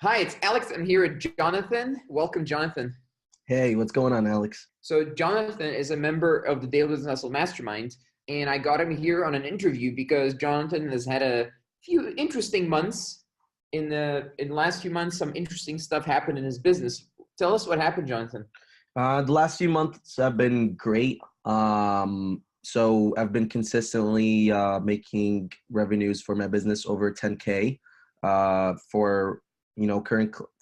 Hi, it's Alex. I'm here with Jonathan. Welcome, Jonathan. Hey, what's going on, Alex? So, Jonathan is a member of the Daily Business Hustle Mastermind, and I got him here on an interview because Jonathan has had a few interesting months. In the last few months, some interesting stuff happened in his business. Tell us what happened, Jonathan. The last few months have been great. So I've been consistently making revenues for my business over 10K for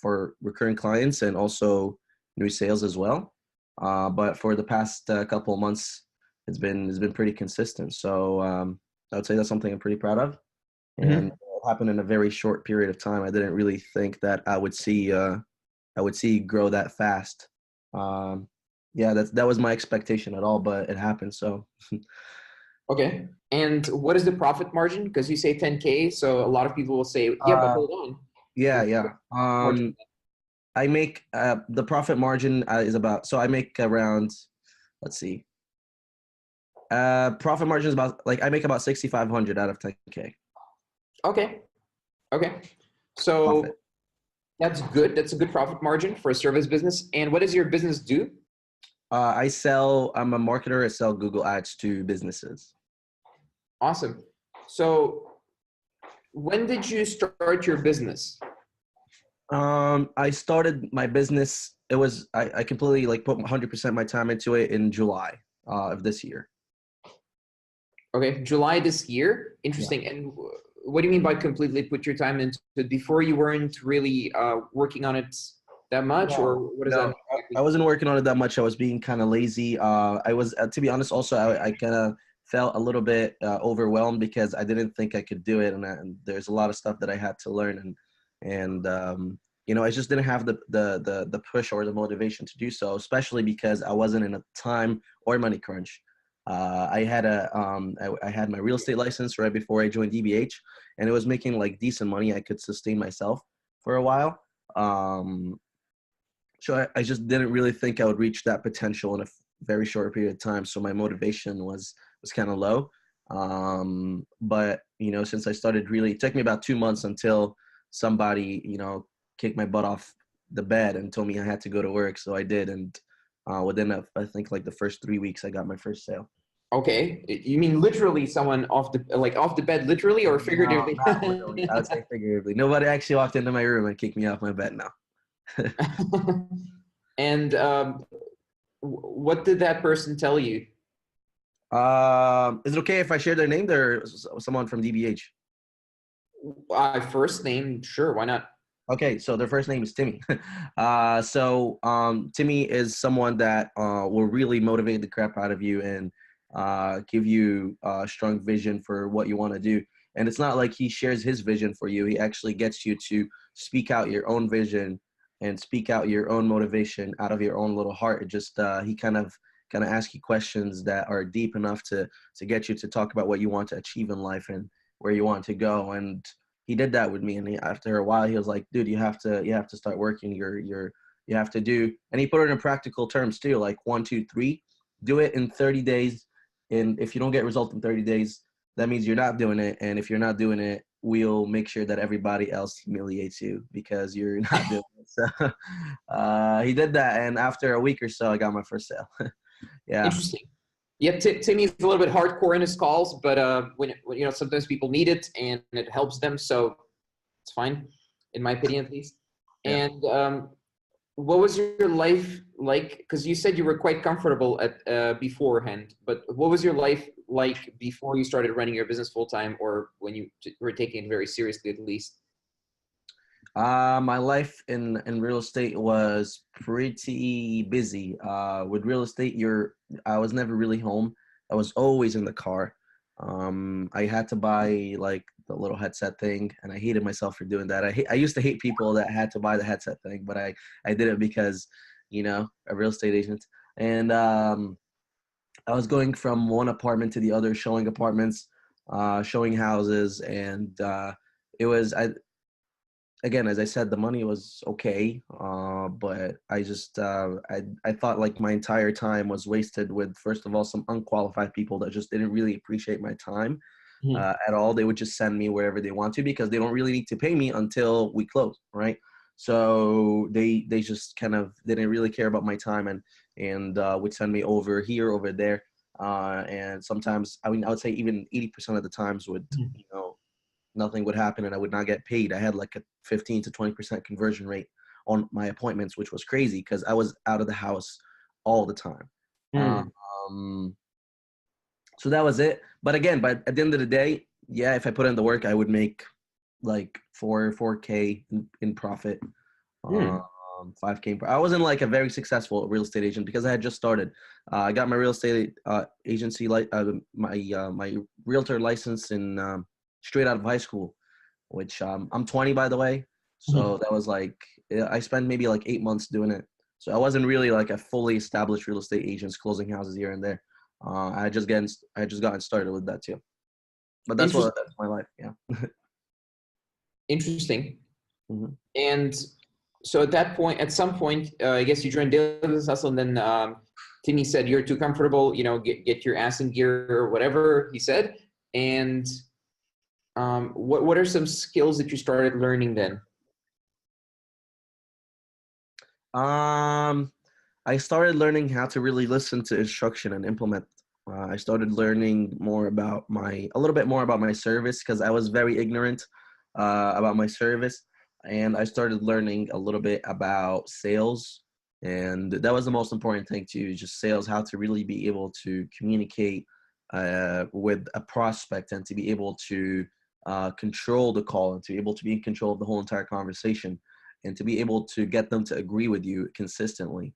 for recurring clients and also new sales as well. But for the past couple of months, it's been pretty consistent. So I would say that's something I'm pretty proud of, and Hmm. it happened in a very short period of time. I didn't really think that I would see grow that fast. Um, yeah, that was my expectation at all, but it happened. So, Okay. And what is the profit margin? Because you say 10K, so a lot of people will say, yeah, but uh, hold on. yeah, What's yeah. the margin? I make the profit margin is about, so I make around, let's see, profit margin is about, like, I make about 6,500 out of 10K Okay. Okay. profit. So that's good. That's a good profit margin for a service business. And what does your business do? I'm a marketer. I sell Google Ads to businesses. Awesome. So when did you start your business? I started my business. I completely like put 100% my time into it in July of this year. Okay, July this year. Yeah. Interesting. And what do you mean by completely put your time into it? Before you weren't really working on it that much, or No, what does that no, mean I exactly? wasn't working on it that much. I was being kind of lazy. I was, to be honest, also I kind of felt a little bit overwhelmed because I didn't think I could do it, and there's a lot of stuff that I had to learn, and I just didn't have the push or the motivation to do so, especially because I wasn't in a time or money crunch. I had my real estate license right before I joined DBH, and it was making like decent money. I could sustain myself for a while. Um, so I just didn't really think I would reach that potential in a very short period of time. So my motivation was kind of low. But since I started, really, it took me about 2 months until somebody kicked my butt off the bed and told me I had to go to work. So I did, and within I think like the first 3 weeks, I got my first sale. Okay, you mean literally someone off the bed, literally or No, figuratively? not literally. I would say figuratively. Nobody actually walked into my room and kicked me off my bed now. And what did that person tell you? Is it okay if I share their name? They're someone from DBH. First name, sure, why not? Okay, so their first name is Timmy. Timmy is someone that will really motivate the crap out of you and give you a strong vision for what you want to do. And it's not like he shares his vision for you. He actually gets you to speak out your own vision and speak out your own motivation out of your own little heart. It just he kind of asks you questions that are deep enough to get you to talk about what you want to achieve in life and where you want to go. And he did that with me, and after a while he was like, dude, you have to start working. You have to do, and he put it in practical terms too, like 1 2 3, do it in 30 days, and if you don't get results in 30 days, that means you're not doing it, and if you're not doing it, we'll make sure that everybody else humiliates you because you're not doing it. So he did that, and after a week or so I got my first sale. Yeah. Interesting. Yeah, Timmy's a little bit hardcore in his calls, but when sometimes people need it and it helps them, so it's fine, in my opinion at least. Yeah. And what was your life like? Because you said you were quite comfortable at beforehand, but what was your life like before you started running your business full time, or when you were taking it very seriously at least? My life in real estate was pretty busy. With real estate, I was never really home. I was always in the car. I had to buy like the little headset thing, and I hated myself for doing that. I used to hate people that had to buy the headset thing, but I did it because, a real estate agent. And I was going from one apartment to the other, showing apartments, showing houses, and it was I again, as I said, the money was okay, but I thought like my entire time was wasted with, first of all, some unqualified people that just didn't really appreciate my time Mhm. at all. They would just send me wherever they want to because they don't really need to pay me until we close, right? So they just kind of didn't really care about my time, and would send me over here, over there. And sometimes, I mean, I would say even 80% of the times would, nothing would happen and I would not get paid. I had like a 15 to 20% conversion rate on my appointments, which was crazy because I was out of the house all the time. Hmm. Um, so that was it. But again, at the end of the day, yeah, if I put in the work, I would make like 4K in profit. Hmm. 5K. I wasn't like a very successful real estate agent because I had just started. I got my real estate agency, like my realtor license in straight out of high school, which I'm 20, by the way. So that was like, I spent maybe like 8 months doing it. So I wasn't really like a fully established real estate agent closing houses here and there. I had just gotten started with that too. But that's Interesting. that's my life. Yeah. Interesting. Mhm. And so at that point, at some point, I guess you joined Daily Business Hustle, and then Timmy said you're too comfortable. Get your ass in gear or whatever he said. And what are some skills that you started learning then? Um, I started learning how to really listen to instruction and implement. I started learning a little bit more about my service because I was very ignorant about my service. And I started learning a little bit about sales. And that was the most important thing too, just sales, how to really be able to communicate with a prospect and to be able to control the call and to be able to be in control of the whole entire conversation and to be able to get them to agree with you consistently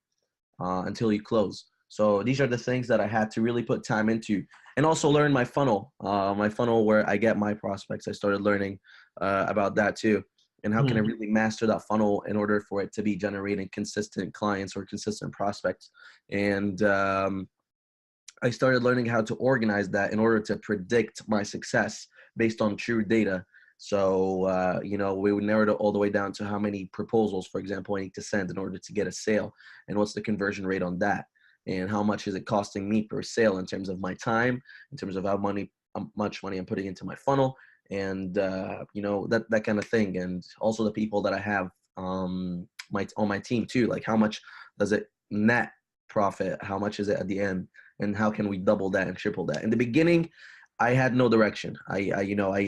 until you close. So these are the things that I had to really put time into, and also learn my funnel where I get my prospects. I started learning about that too, and how can I Hmm. really master that funnel in order for it to be generating consistent clients or consistent prospects. And I started learning how to organize that in order to predict my success based on true data. So, we would narrow it all the way down to how many proposals, for example, I need to send in order to get a sale, and what's the conversion rate on that, and how much is it costing me per sale in terms of my time, in terms of how much money I'm putting into my funnel, and that kind of thing, and also the people that I have on my team too, like how much does it net profit, how much is it at the end, and how can we double that and triple that. In the beginning, I had no direction. I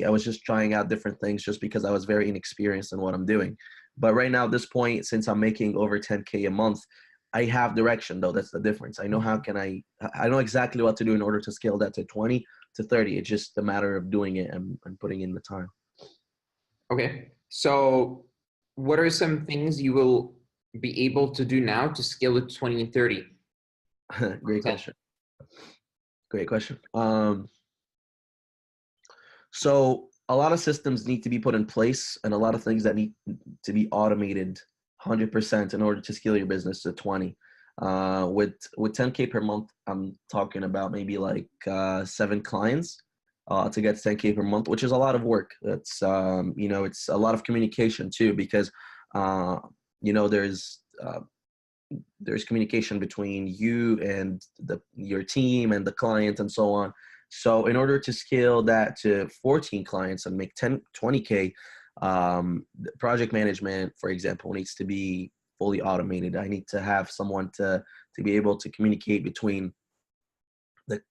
was just trying out different things just because I was very inexperienced in what I'm doing. But right now, at this point, since I'm making over 10K a month, I have direction though. That's the difference. I know I know exactly what to do in order to scale that to 20 to 30. It's just a matter of doing it and putting in the time. Okay. So what are some things you will be able to do now to scale it to 20 and 30? Great question. Great question. So a lot of systems need to be put in place and a lot of things that need to be automated 100% in order to scale your business to 20. With 10K per month, I'm talking about maybe like 7 clients to get 10K per month, which is a lot of work. That's it's a lot of communication too because uh, you know there's uh, there's communication between you and your team and the client and so on. So in order to scale that to 14 clients and make 20K, project management, for example, needs to be fully automated. I need to have someone to be able to communicate between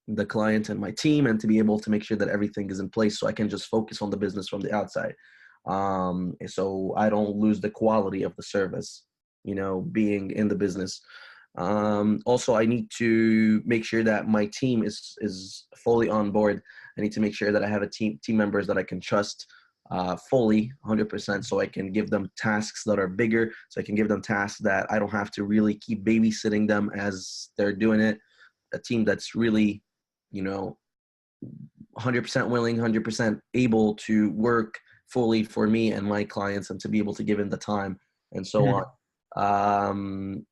the client and my team and to be able to make sure that everything is in place so I can just focus on the business from the outside. So I don't lose the quality of the service, being in the business. Also, I need to make sure that my team is fully on board. I need to make sure that I have a team members that I can trust fully 100%, so I can give them tasks that are bigger, so I can give them tasks that I don't have to really keep babysitting them as they're doing it. A team that's really, 100% willing, 100% able to work fully for me and my clients and to be able to give in the time and so on. Mhm.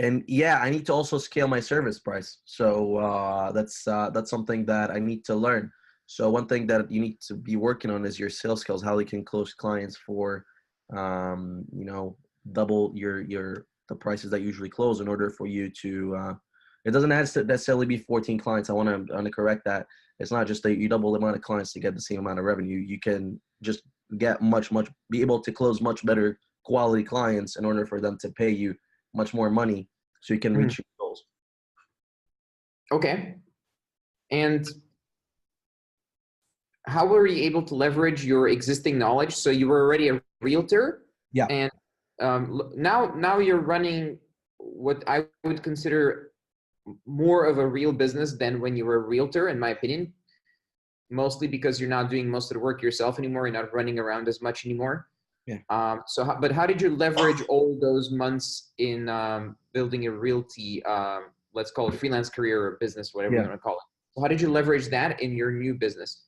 And yeah, I need to also scale my service price. So that's something that I need to learn. So one thing that you need to be working on is your sales skills, how you can close clients for, um, you know, double the prices that usually close in order for you to. It doesn't have to necessarily be 14 clients. I want to correct that. It's not just that you double the amount of clients to get the same amount of revenue. You can just get be able to close much better quality clients in order for them to pay you much more money so you can Mhm. reach your goals. Okay. And how were you able to leverage your existing knowledge? So you were already a realtor, Yeah. and now you're running what I would consider more of a real business than when you were a realtor, in my opinion. Mostly because you're not doing most of the work yourself anymore. You're not running around as much anymore. Yeah. But how did you leverage all those months in building a realty, let's call it freelance career or business, whatever you Yeah. want to call it? So how did you leverage that in your new business?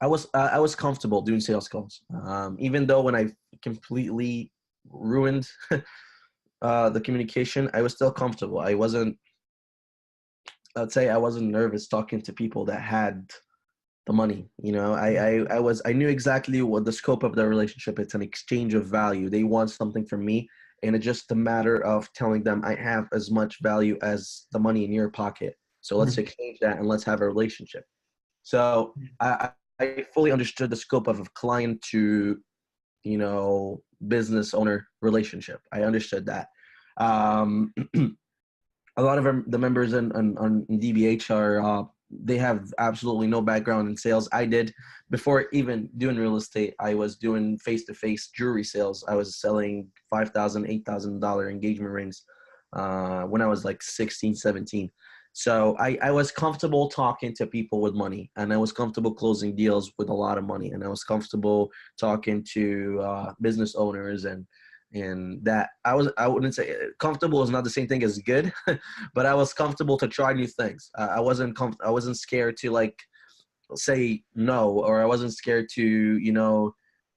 I was comfortable doing sales calls, even though when I completely ruined the communication, I was still comfortable. I'd say I wasn't nervous talking to people that had the money. You know, I knew exactly what the scope of the relationship. It's an exchange of value. They want something from me, and it's just a matter of telling them I have as much value as the money in your pocket. So let's Mhm. exchange that and let's have a relationship. So I fully understood the scope of a client to, business owner relationship. I understood that. Um, a lot of the members in DBH are they have absolutely no background in sales. I did before even doing real estate. I was doing face-to-face jewelry sales. I was selling $5,000, $8,000 engagement rings when I was like 16, 17. So I was comfortable talking to people with money, and I was comfortable closing deals with a lot of money, and I was comfortable talking to business owners and that I wouldn't say comfortable is not the same thing as good, but I was comfortable to try new things. I wasn't scared to like say no, or I wasn't scared to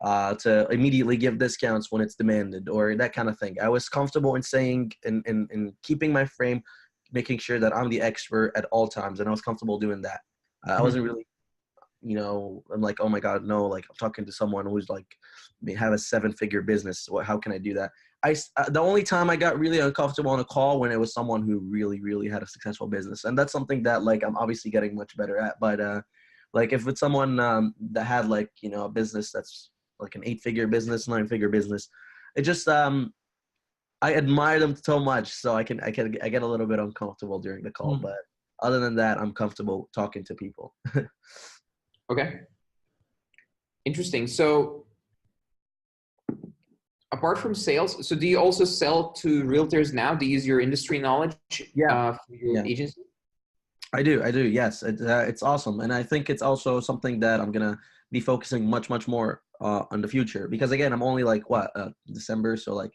to immediately give discounts when it's demanded or that kind of thing. I was comfortable in saying and keeping my frame, making sure that I'm the expert at all times, and I was comfortable doing that. I wasn't Mhm. really, I'm like, oh my God, no, like I'm talking to someone who's like, have a 7-figure business. How can I do that? The only time I got really uncomfortable on a call when it was someone who really, really had a successful business. And that's something that like, I'm obviously getting much better at, but, like if it's someone, that had like, a business that's like an 8-figure business, 9-figure business, it just, I admire them so much. So I get a little bit uncomfortable during the call, Mhm. but other than that, I'm comfortable talking to people. Okay, interesting. So apart from sales, so do you also sell to realtors now? Do you use your industry knowledge Yeah. for your Yeah. agency? I do. Yes, it's awesome, and I think it's also something that I'm gonna be focusing much more on the future because again, I'm only like December, so like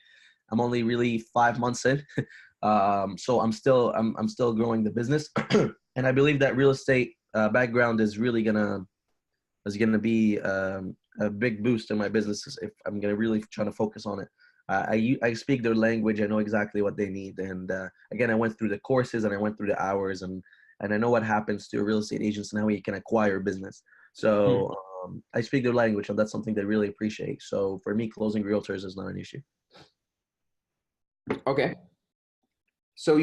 I'm only really 5 months in, so I'm still growing the business, and I believe that real estate background is really gonna be a big boost in my business if I'm gonna really try to focus on it. I speak their language. I know exactly what they need, and again, I went through the courses and I went through the hours and I know what happens to real estate agents and how you can acquire business. Hmm. So I speak their language, and that's something they really appreciate. So for me, closing realtors is not an issue. Okay. So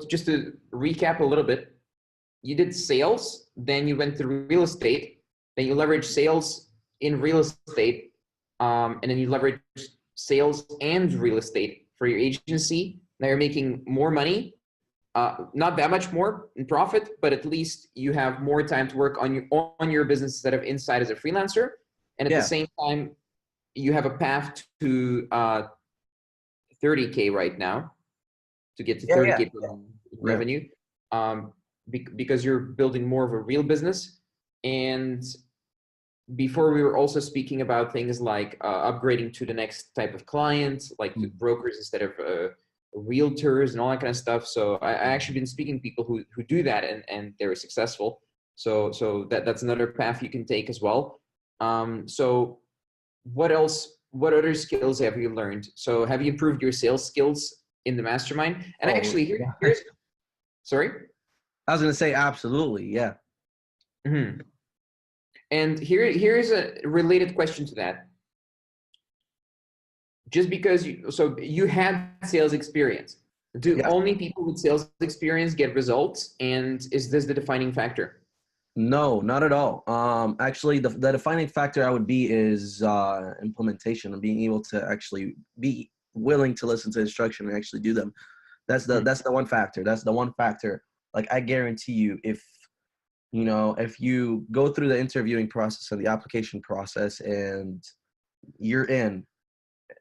just to recap a little bit, you did sales, then you went to real estate, then you leveraged sales in real estate, and then you leveraged sales and real estate for your agency. Now you're making more money, not that much more in profit, but at least you have more time to work on your business instead of inside as a freelancer. And at the Yeah, same time, you have a path to 30K right now to get to yeah, yeah, 30K per yeah, month in yeah. revenue, because you're building more of a real business. And before we were also speaking about things like upgrading to the next type of client, like to Mm. brokers instead of realtors and all that kind of stuff. So I actually been speaking to people who do that and they're successful. So that's another path you can take as well. So what else? What other skills have you learned? So have you improved your sales skills in the mastermind? And Oh, actually, yeah. here's sorry. I was gonna say absolutely, yeah, Mhm. And here's a related question to that. Just because you had sales experience, do yeah. only people with sales experience get results, and is this the defining factor? No, not at all. Actually, the defining factor I would be is implementation and being able to actually be willing to listen to instruction and actually do them. That's the one factor. That's the one factor. Like I guarantee you, if you go through the interviewing process and the application process and you're in,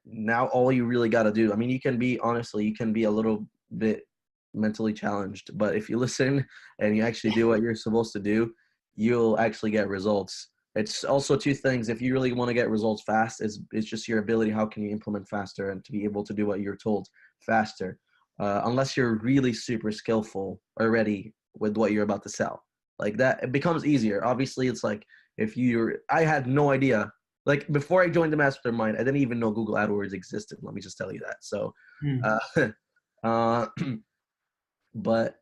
now all you really got to do, I mean, you can be a little bit mentally challenged, but if you listen and you actually do what you're supposed to do, you'll actually get results. It's also two things. If you really want to get results fast, it's just your ability. How can you implement faster and to be able to do what you're told faster? Unless you're really super skillful already with what you're about to sell. Like that, it becomes easier. Obviously, it's like I had no idea. Like before I joined the mastermind, I didn't even know Google AdWords existed. Let me just tell you that. So, uh, uh, but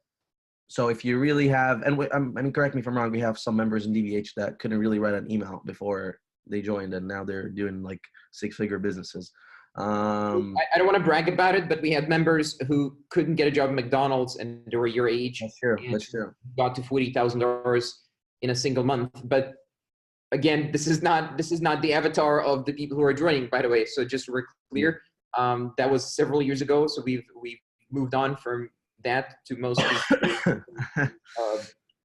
so if you really have, and I mean, correct me if I'm wrong, we have some members in DBH that couldn't really write an email before they joined, and now they're doing like six-figure businesses. I don't want to brag about it, but we had members who couldn't get a job at McDonald's and they were your age That's true. and That's true. got to $40,000 in a single month. But again, this is not the avatar of the people who are joining, by the way. So just so we're clear, that was several years ago. So we've moved on from that to mostly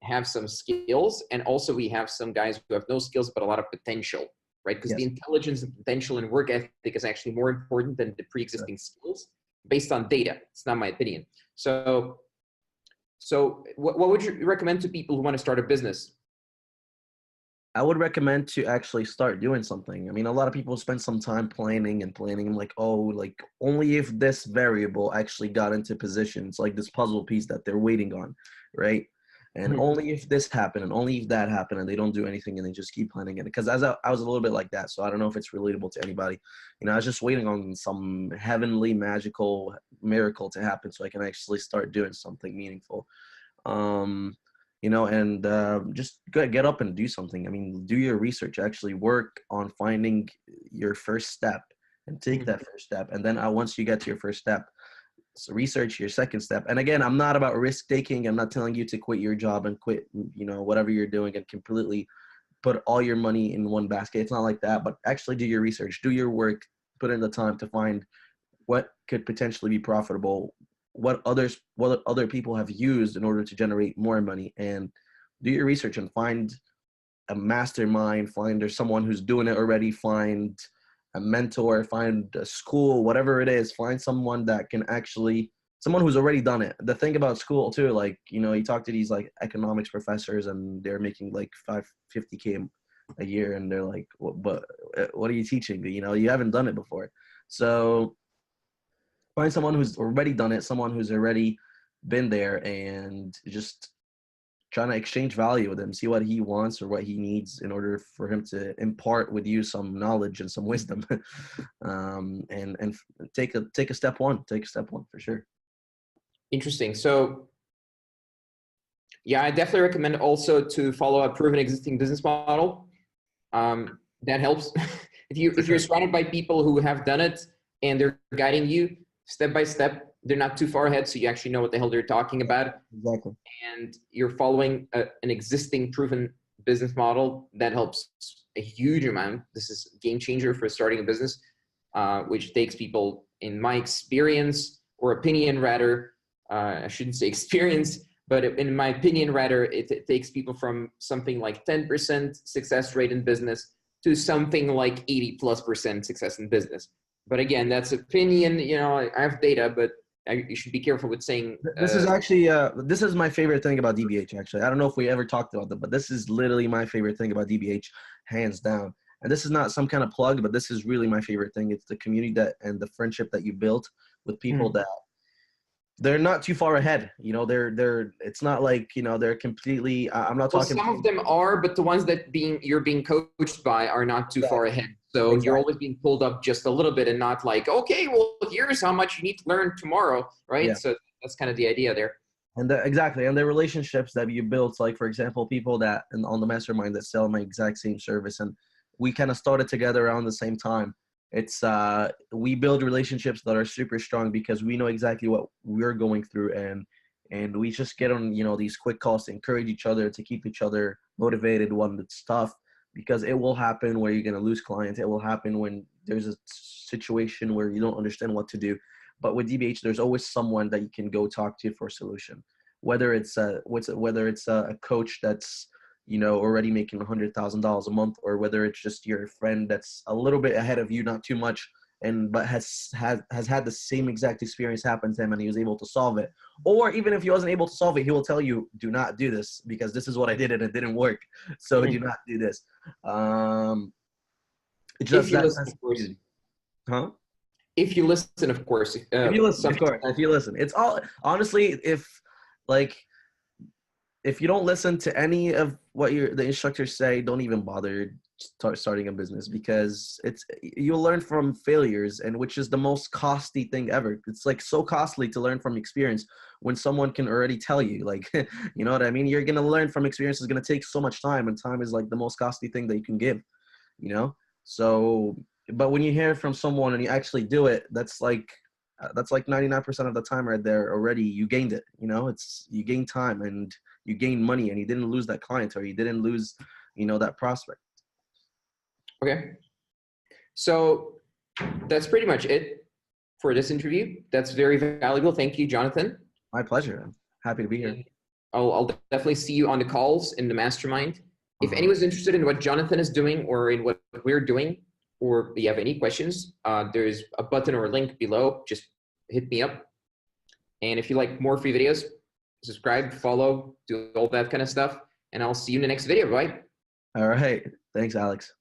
have some skills, and also we have some guys who have no skills but a lot of potential, right? Because the intelligence and potential and work ethic is actually more important than the pre-existing skills based on data. It's not my opinion. So what would you recommend to people who want to start a business? I would recommend to actually start doing something. I mean, a lot of people spend some time planning and like, oh, like only if this variable actually got into position. It's like this puzzle piece that they're waiting on, right? And only if this happened and only if that happened, and they don't do anything and they just keep planning it. Because I was a little bit like that, so I don't know if it's relatable to anybody. I was just waiting on some heavenly magical miracle to happen so I can actually start doing something meaningful. And just get up and do something. I mean, do your research, actually work on finding your first step and take that first step. And then once you get to your first step, so research your second step. And again, I'm not about risk taking. I'm not telling you to quit your job and quit, whatever you're doing and completely put all your money in one basket. It's not like that, but actually do your research, do your work, put in the time to find what could potentially be profitable, what other people have used in order to generate more money, and do your research and find a mastermind, there's someone who's doing it already, find a mentor, find a school, whatever it is, find someone who's already done it. The thing about school too, like, you talk to these like economics professors and they're making like $50K a year and they're like, but what are you teaching? You haven't done it before. So find someone who's already done it, someone who's already been there, and just trying to exchange value with him, see what he wants or what he needs in order for him to impart with you some knowledge and some wisdom. And take a step one for sure. Interesting. So yeah, I definitely recommend also to follow a proven existing business model. That helps. if you're surrounded by people who have done it and they're guiding you step by step, they're not too far ahead, so you actually know what the hell they're talking about. Exactly. And you're following an existing proven business model, that helps a huge amount. This is a game changer for starting a business, which takes people, in my experience or opinion rather, I shouldn't say experience, but in my opinion rather, it takes people from something like 10% success rate in business to something like 80+% success in business. But again, that's opinion. I have data, but you should be careful with saying. This is actually this is my favorite thing about DBH. Actually, I don't know if we ever talked about that, but this is literally my favorite thing about DBH, hands down. And this is not some kind of plug, but this is really my favorite thing. It's the community and the friendship that you built with people that they're not too far ahead. They're it's not like, they're completely, I'm not talking. Some of them are, but the ones that you're being coached by are not too far ahead. So you're always being pulled up just a little bit and not like, okay, well, here's how much you need to learn tomorrow, right? Yeah. So that's kind of the idea there. And exactly. And the relationships that you built, like, for example, people that on the mastermind that sell my exact same service, and we kind of started together around the same time. It's we build relationships that are super strong because we know exactly what we're going through, and And we just get on, these quick calls to encourage each other, to keep each other motivated when it's tough, because it will happen where you're going to lose clients. It will happen when there's a situation where you don't understand what to do. But with DBH, there's always someone that you can go talk to for a solution. Whether it's a coach that's already making $100,000 a month, or whether it's just your friend that's a little bit ahead of you, not too much, but has had the same exact experience happen to him and he was able to solve it. Or even if he wasn't able to solve it, he will tell you, do not do this because this is what I did and it didn't work. So do not do this. It's If just you that listen, of course. sensitivity. Huh? If you listen, of course. If you listen, of course. If you listen, it's all honestly. If you don't listen to any of what the instructors say, don't even bother starting a business, because you'll learn from failures, and which is the most costly thing ever. It's like so costly to learn from experience when someone can already tell you, like, you know what I mean? You're going to learn from experience. It's going to take so much time, and time is like the most costly thing that you can give, So, but when you hear from someone and you actually do it, that's like 99% of the time right there already. You gained it, you gain time and you gain money, and you didn't lose that client, or you didn't lose, that prospect. Okay. So that's pretty much it for this interview. That's very valuable. Thank you, Jonathan. My pleasure. I'm happy to be here. I'll definitely see you on the calls in the mastermind. If anyone's interested in what Jonathan is doing or in what we're doing, or you have any questions, there's a button or a link below. Just hit me up. And if you like more free videos, subscribe, follow, do all that kind of stuff. And I'll see you in the next video, right? All right. Thanks, Alex.